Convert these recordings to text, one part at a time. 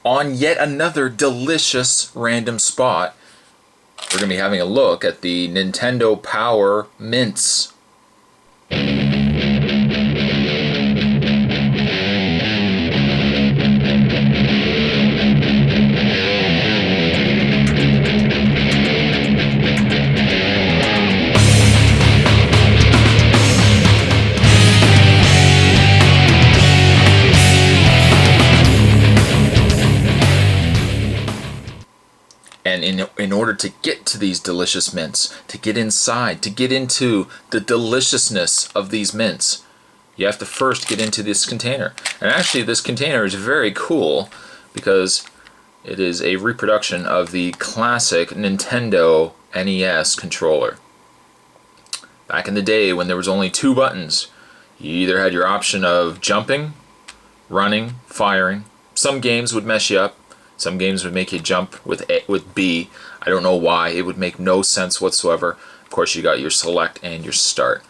on yet another delicious random spot, we're going to be having a look at the Nintendo Power Mints. And in order to get to these delicious mints, to get inside, to get into the deliciousness of these mints, you have to first get into this container. And actually this container is very cool because it is a reproduction of the classic Nintendo NES controller. Back in the day when there was only 2 buttons, you either had your option of jumping, running, firing. Some games would mess you up. Some games would make you jump with B. I don't know why. It would make no sense whatsoever. Of course, you got your select and your start.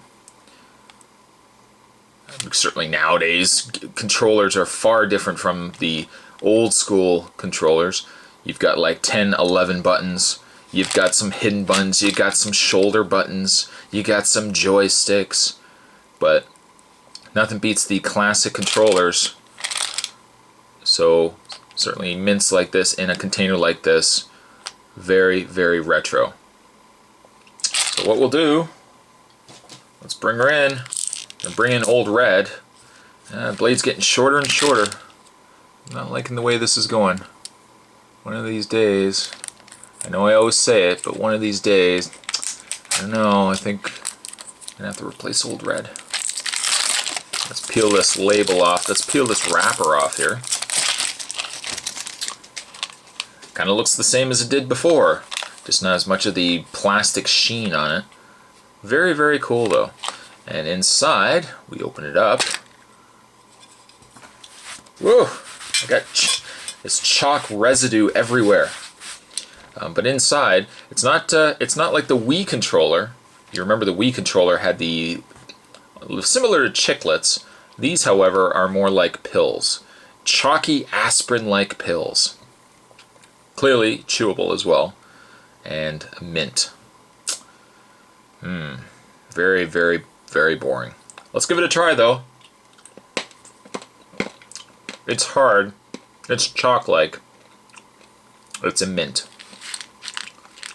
Certainly nowadays, controllers are far different from the old school controllers. You've got like 10, 11 buttons. You've got some hidden buttons. You've got some shoulder buttons. You got some joysticks. But nothing beats the classic controllers. So certainly mints like this in a container like this, very, very retro. So what we'll do, let's bring her in. And bring in Old Red. Blade's getting shorter and shorter. I'm not liking the way this is going. One of these days, I know I always say it, but one of these days, I don't know, I think I'm going to have to replace Old Red. Let's peel this label off. Let's peel this wrapper off here. Kind of looks the same as it did before, just not as much of the plastic sheen on it. Very, very cool though. And inside, we open it up. Whoa! I got this chalk residue everywhere. But inside, it's not like the Wii controller. You remember the Wii controller had the similar to chiclets. These, however, are more like pills, chalky aspirin-like pills. Clearly chewable as well, and mint. Very, very, very boring. Let's give it a try though. It's hard. It's chalk-like. It's a mint.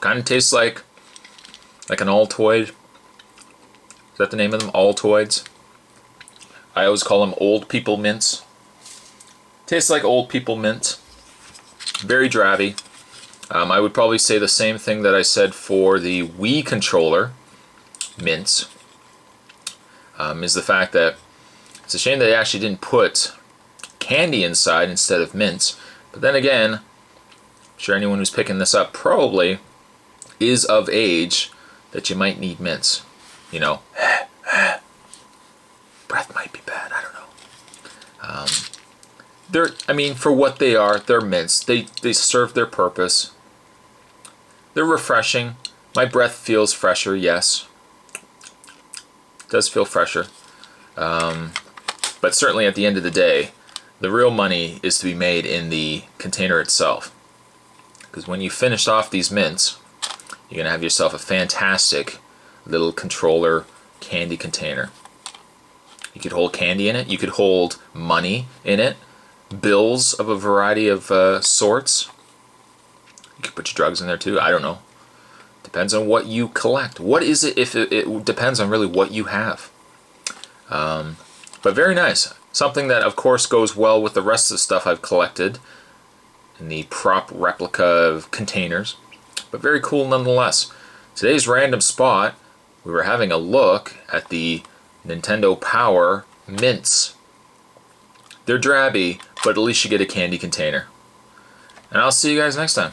Kind of tastes like an Altoid. Is that the name of them? Altoids? I always call them old people mints. Tastes like old people mint. Very drabby. I would probably say the same thing that I said for the Wii controller mints. Is the fact that it's a shame they actually didn't put candy inside instead of mints. But then again, I'm sure anyone who's picking this up probably is of age that you might need mints. You know, breath might be bad, I don't know. I mean, for what they are, they're mints. They serve their purpose. They're refreshing. My breath feels fresher, yes. It does feel fresher. But certainly at the end of the day, the real money is to be made in the container itself. Because when you finish off these mints, you're going to have yourself a fantastic little controller candy container. You could hold candy in it. You could hold money in it. Bills of a variety of sorts. You could put your drugs in there too. I don't know. Depends on what you collect. What is it? If it depends on really what you have. But very nice. Something that of course goes well with the rest of the stuff I've collected in the prop replica containers. But very cool nonetheless. Today's random spot, we were having a look at the Nintendo Power Mints. They're drabby, but at least you get a candy container. And I'll see you guys next time.